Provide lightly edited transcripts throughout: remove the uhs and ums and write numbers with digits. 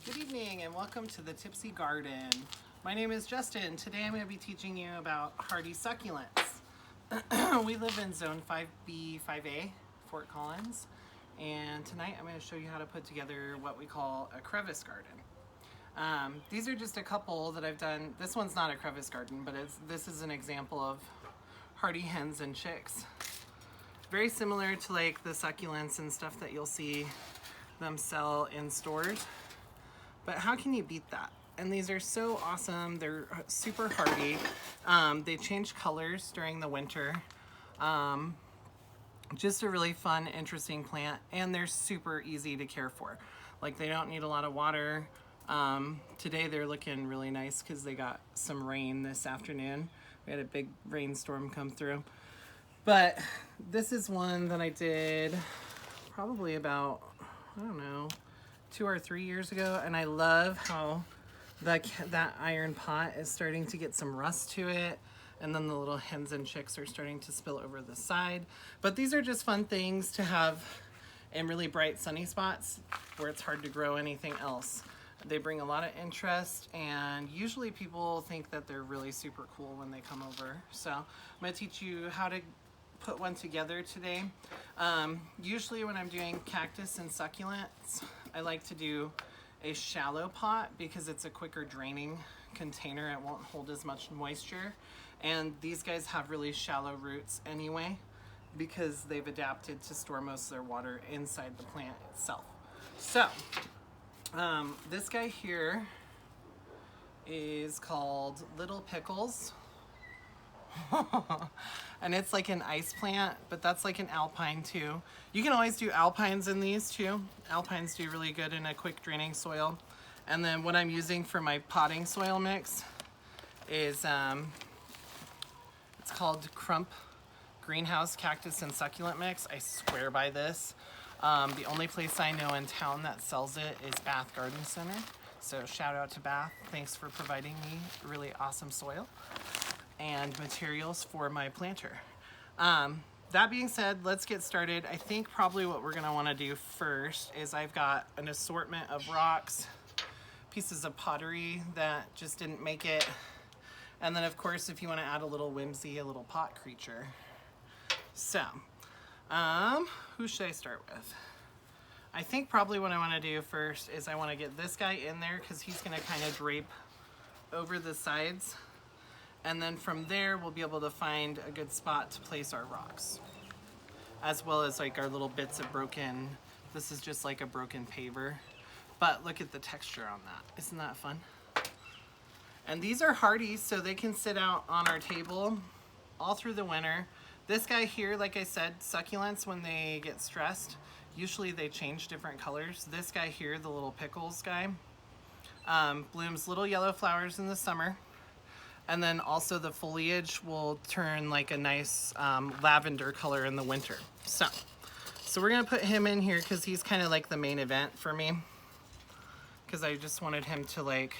Good evening and welcome to the Tipsy Garden. My name is Justin. Today I'm going to be teaching you about hardy succulents. We live in Zone 5B, 5A, Fort Collins, and tonight I'm going to show you how to put together what we call a crevice garden. These are just a couple that I've done. This one's not a crevice garden, but this is an example of hardy hens and chicks. Very similar to like the succulents and stuff that you'll see them sell in stores. But how can you beat that? And these are so awesome. They're super hardy. They change colors during the winter. Just a really fun, interesting plant. And they're super easy to care for. Like, they don't need a lot of water. Today they're looking really nice because they got some rain this afternoon. We had a big rainstorm come through. But this is one that I did probably about, I don't know, 2 or 3 years ago, and I love how that iron pot is starting to get some rust to it, and then the little hens and chicks are starting to spill over the side. But these are just fun things to have in really bright sunny spots where it's hard to grow anything else. They bring a lot of interest, and usually people think that they're really super cool when they come over. So I'm going to teach you how to put one together today. Usually when I'm doing cactus and succulents, I like to do a shallow pot because it's a quicker draining container. It won't hold as much moisture. And these guys have really shallow roots anyway because they've adapted to store most of their water inside the plant itself. So this guy here is called Little Pickles. And it's like an ice plant, but that's like an alpine too. You can always do alpines in these too. Alpines do really good in a quick draining soil. And then what I'm using for my potting soil mix is it's called Crump Greenhouse Cactus and Succulent Mix. I swear by this. The only place I know in town that sells it is Bath Garden Center. So shout out to Bath. Thanks for providing me really awesome soil and materials for my planter. That being said, let's get started. I think probably what we're gonna wanna do first is I've got an assortment of rocks, pieces of pottery that just didn't make it. And then of course, if you wanna add a little whimsy, a little pot creature. So, who should I start with? I think probably what I wanna do first is I wanna get this guy in there because he's gonna kind of drape over the sides. And then from there, we'll be able to find a good spot to place our rocks, as well as like our little bits of broken, this is just like a broken paver, but look at the texture on that. Isn't that fun? And these are hardy, so they can sit out on our table all through the winter. This guy here, like I said, succulents, when they get stressed, usually they change different colors. This guy here, the Little Pickles guy, blooms little yellow flowers in the summer. And then also the foliage will turn like a nice lavender color in the winter. So we're gonna put him in here because he's kind of like the main event for me. Because I just wanted him to like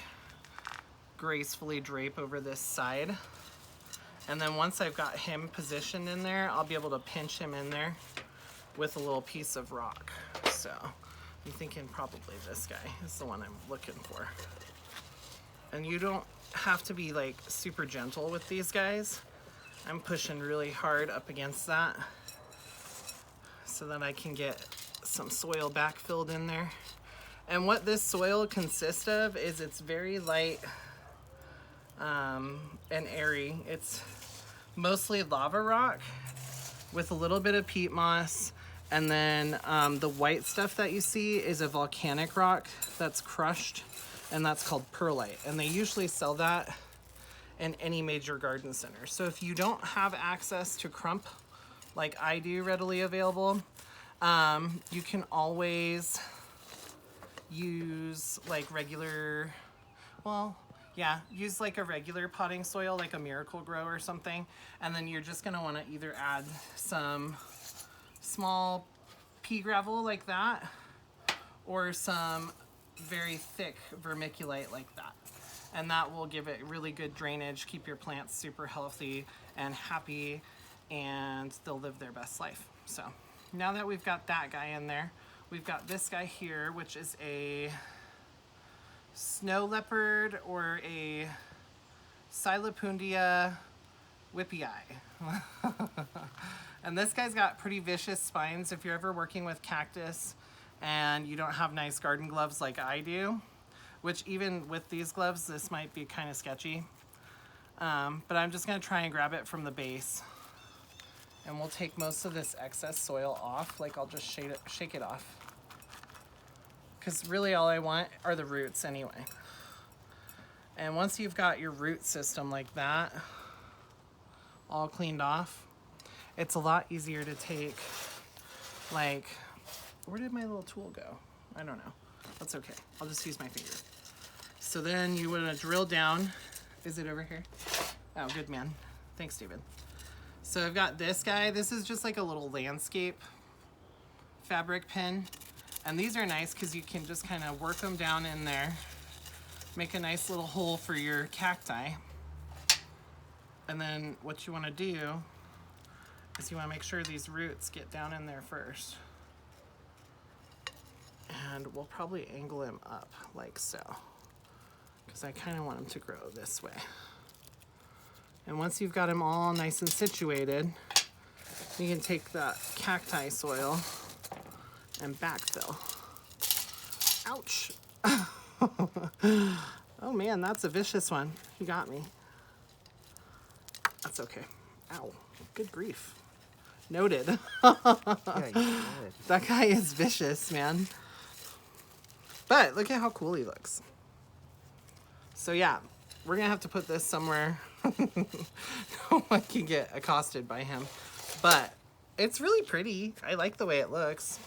gracefully drape over this side. And then once I've got him positioned in there, I'll be able to pinch him in there with a little piece of rock. So I'm thinking probably this guy is the one I'm looking for. And you don't have to be like super gentle with these guys. I'm pushing really hard up against that so that I can get some soil backfilled in there. And what this soil consists of is it's very light and airy. It's mostly lava rock with a little bit of peat moss, and then the white stuff that you see is a volcanic rock that's crushed, and that's called perlite. And they usually sell that in any major garden center. So if you don't have access to crump like I do readily available, you can always use like use like a regular potting soil, like a Miracle Grow or something. And then you're just gonna wanna either add some small pea gravel like that, or some very thick vermiculite like that. And that will give it really good drainage, keep your plants super healthy and happy, and they'll live their best life. So now that we've got that guy in there, we've got this guy here, which is a snow leopard or a Silopundia whippy eye. And this guy's got pretty vicious spines. If you're ever working with cactus and you don't have nice garden gloves like I do, which even with these gloves, this might be kind of sketchy. But I'm just gonna try and grab it from the base. And we'll take most of this excess soil off. Like I'll just shake it off. Because really all I want are the roots anyway. And once you've got your root system like that, all cleaned off, it's a lot easier to take, like, where did my little tool go? I don't know. That's okay. I'll just use my finger. So then you want to drill down. Is it over here? Oh, good man. Thanks, David. So I've got this guy. This is just like a little landscape fabric pin. And these are nice because you can just kind of work them down in there. Make a nice little hole for your cacti. And then what you want to do is you want to make sure these roots get down in there first. And we'll probably angle him up like so, because I kind of want him to grow this way. And once you've got him all nice and situated, you can take that cacti soil and backfill. Ouch. Oh man, that's a vicious one. He got me. That's okay. Ow. Good grief. Noted. Yeah, you did. That guy is vicious, man. But look at how cool he looks. So yeah, we're gonna have to put this somewhere no one can get accosted by him. But it's really pretty. I like the way it looks.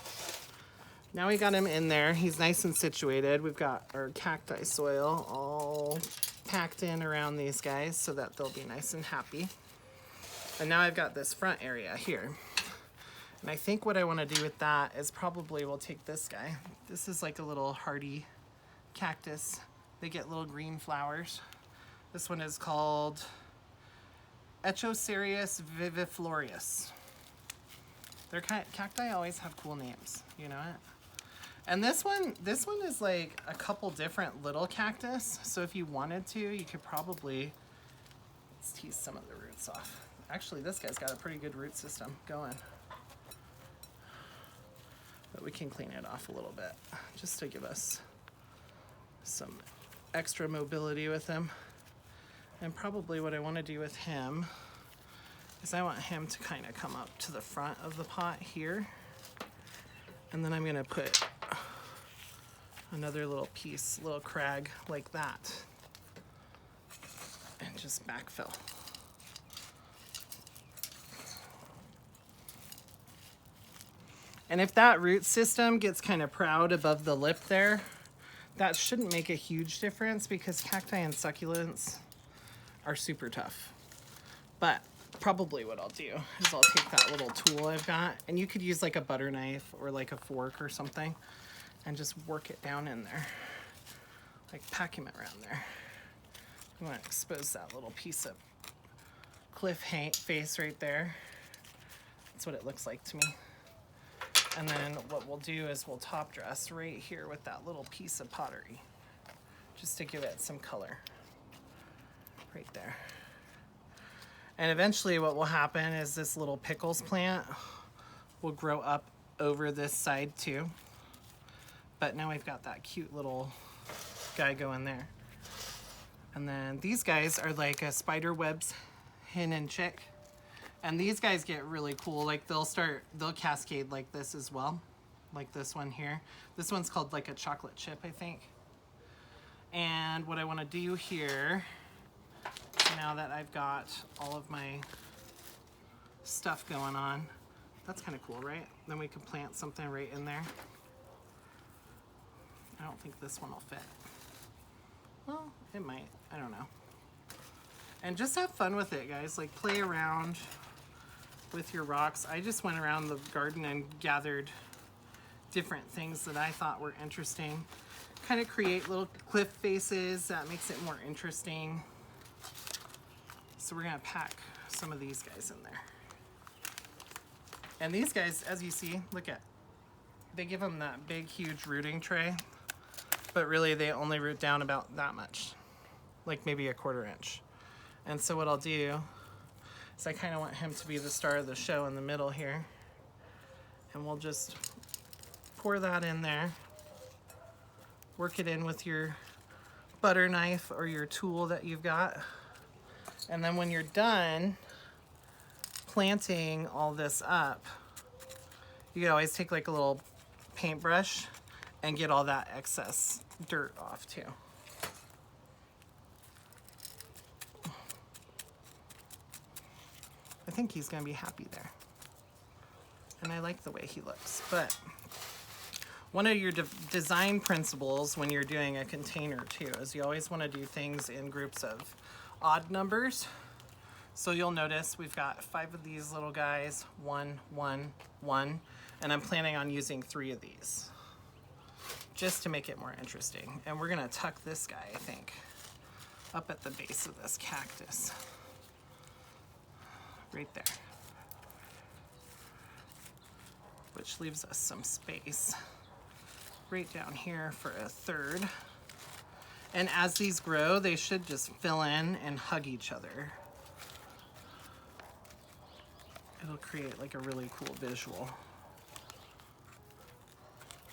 Now we got him in there. He's nice and situated. We've got our cacti soil all packed in around these guys so that they'll be nice and happy. And now I've got this front area here. And I think what I want to do with that is probably we'll take this guy. This is like a little hardy cactus. They get little green flowers. This one is called Echoserius viviflorius. Their cacti always have cool names, you know it? And this one is like a couple different little cactus. So if you wanted to, you could probably, let's tease some of the roots off. Actually, this guy's got a pretty good root system going. But we can clean it off a little bit just to give us some extra mobility with him. And probably what I want to do with him is I want him to kind of come up to the front of the pot here. And then I'm going to put another little piece, little crag like that. And just backfill. And if that root system gets kind of proud above the lip there, that shouldn't make a huge difference because cacti and succulents are super tough. But probably what I'll do is I'll take that little tool I've got, and you could use like a butter knife or like a fork or something, and just work it down in there. Like pack him around there. You want to expose that little piece of cliff face right there. That's what it looks like to me. And then what we'll do is we'll top dress right here with that little piece of pottery, just to give it some color right there. And eventually what will happen is this little pickles plant will grow up over this side too. But now we've got that cute little guy going there. And then these guys are like a spider web's hen and chick. And these guys get really cool. Like they'll cascade like this as well. Like this one here. This one's called like a chocolate chip, I think. And what I want to do here, now that I've got all of my stuff going on, that's kind of cool, right? Then we can plant something right in there. I don't think this one will fit. Well, it might. I don't know. And just have fun with it, guys. Like play around with your rocks. I just went around the garden and gathered different things that I thought were interesting. Kind of create little cliff faces that makes it more interesting. So we're gonna pack some of these guys in there. And these guys, as you see, look at, they give them that big, huge rooting tray. but really they only root down about that much, like maybe a 1/4 inch. And so what I'll do is I kind of want him to be the star of the show in the middle here. And we'll just pour that in there. Work it in with your butter knife or your tool that you've got. And then when you're done planting all this up, you can always take like a little paintbrush and get all that excess dirt off too. I think he's gonna be happy there. And I like the way he looks. But one of your design principles when you're doing a container too is you always want to do things in groups of odd numbers. So you'll notice we've got 5 of these little guys, 1, 1, 1, and I'm planning on using 3 of these just to make it more interesting. And we're gonna tuck this guy, I think, up at the base of this cactus. Right there. Which leaves us some space right down here for a 3rd. And as these grow, they should just fill in and hug each other. It'll create like a really cool visual.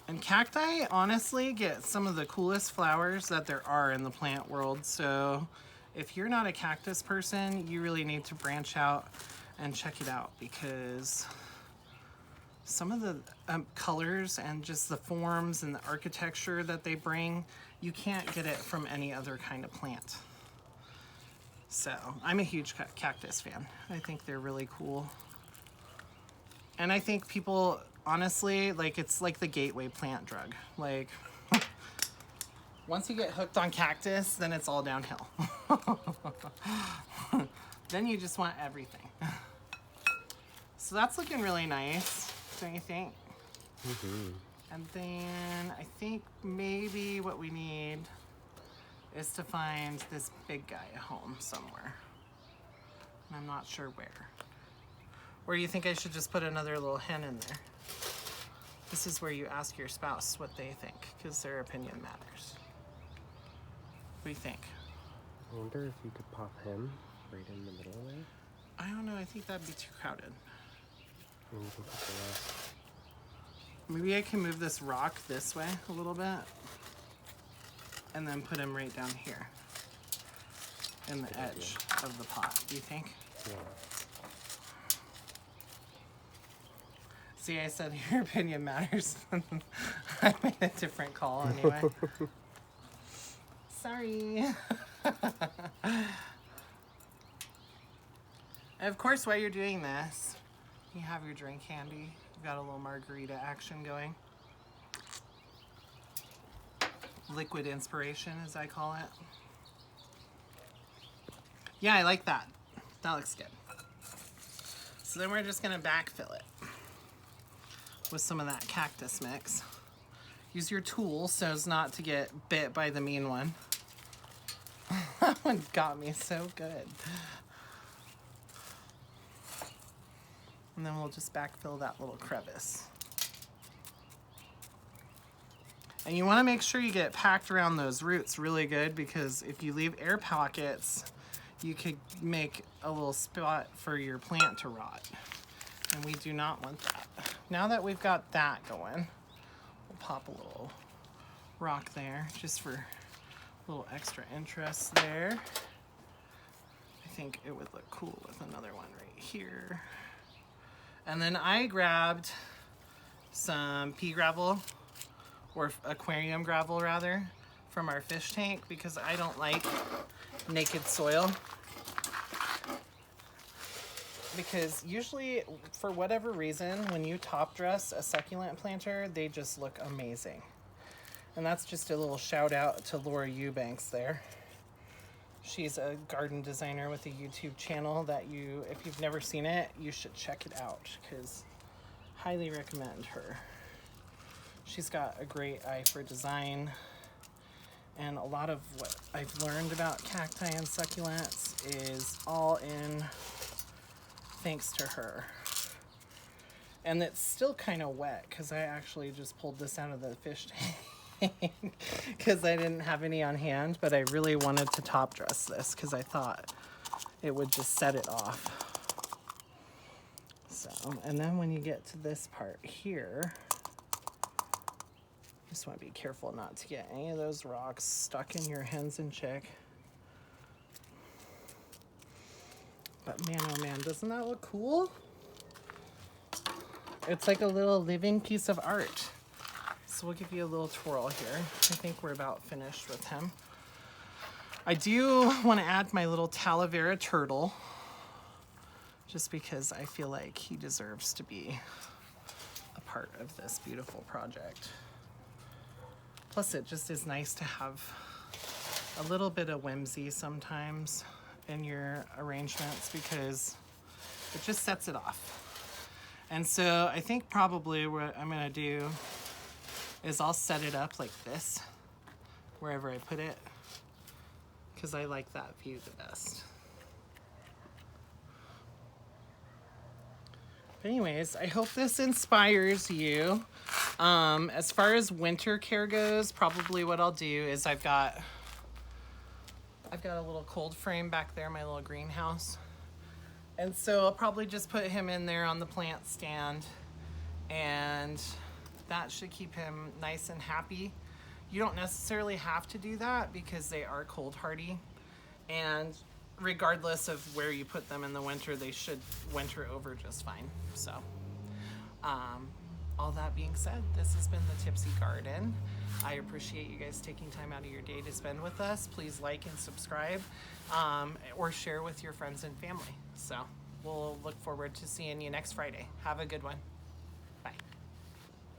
And cacti honestly get some of the coolest flowers that there are in the plant world. So if you're not a cactus person, you really need to branch out and check it out, because some of the colors and just the forms and the architecture that they bring, you can't get it from any other kind of plant. So I'm a huge cactus fan. I think they're really cool. And I think people, honestly, like it's like the gateway plant drug. Like once you get hooked on cactus, then it's all downhill. Then you just want everything. So that's looking really nice, don't you think? Mm-hmm. And then I think maybe what we need is to find this big guy a home somewhere. And I'm not sure where. Or you think I should just put another little hen in there? This is where you ask your spouse what they think, because their opinion matters. What do you think? I wonder if you could pop him right in the middle there. I don't know, I think that'd be too crowded. And you can put the rest. Maybe I can move this rock this way a little bit and then put him right down here in the edge of the pot. Do you think? Yeah. See, I said your opinion matters. I made a different call anyway. Sorry. And of course, while you're doing this, you have your drink handy. You've got a little margarita action going. Liquid inspiration, as I call it. Yeah, I like that. That looks good. So then we're just gonna backfill it with some of that cactus mix. Use your tool so as not to get bit by the mean one. That one got me so good. And then we'll just backfill that little crevice. And you want to make sure you get it packed around those roots really good, because if you leave air pockets, you could make a little spot for your plant to rot. And we do not want that. Now that we've got that going, we'll pop a little rock there just for a little extra interest there. I think it would look cool with another one right here. And then I grabbed some pea gravel, or aquarium gravel rather, from our fish tank, because I don't like naked soil. Because usually, for whatever reason, when you top dress a succulent planter, they just look amazing. And that's just a little shout out to Laura Eubanks there. She's a garden designer with a YouTube channel that you, if you've never seen it, you should check it out, because highly recommend her. She's got a great eye for design, and a lot of what I've learned about cacti and succulents is all in thanks to her. And it's still kind of wet because I actually just pulled this out of the fish tank. because I didn't have any on hand, but I really wanted to top dress this because I thought it would just set it off. So, and then when you get to this part here, just want to be careful not to get any of those rocks stuck in your hens and chick. But man, oh man, doesn't that look cool? It's like a little living piece of art. So we'll give you a little twirl here. I think we're about finished with him. I do want to add my little Talavera turtle, just because I feel like he deserves to be a part of this beautiful project. Plus, it just is nice to have a little bit of whimsy sometimes in your arrangements because it just sets it off. And so I think probably what I'm gonna do is I'll set it up like this wherever I put it because I like that view the best. But anyways, I hope this inspires you. As far as winter care goes, probably what I'll do is I've got a little cold frame back there, my little greenhouse. And so I'll probably just put him in there on the plant stand, and that should keep him nice and happy. You don't necessarily have to do that because they are cold hardy, and regardless of where you put them in the winter, they should winter over just fine. So all that being said, this has been the Tipsy Garden. I appreciate you guys taking time out of your day to spend with us. Please like and subscribe, or share with your friends and family. So we'll look forward to seeing you next Friday. Have a good one.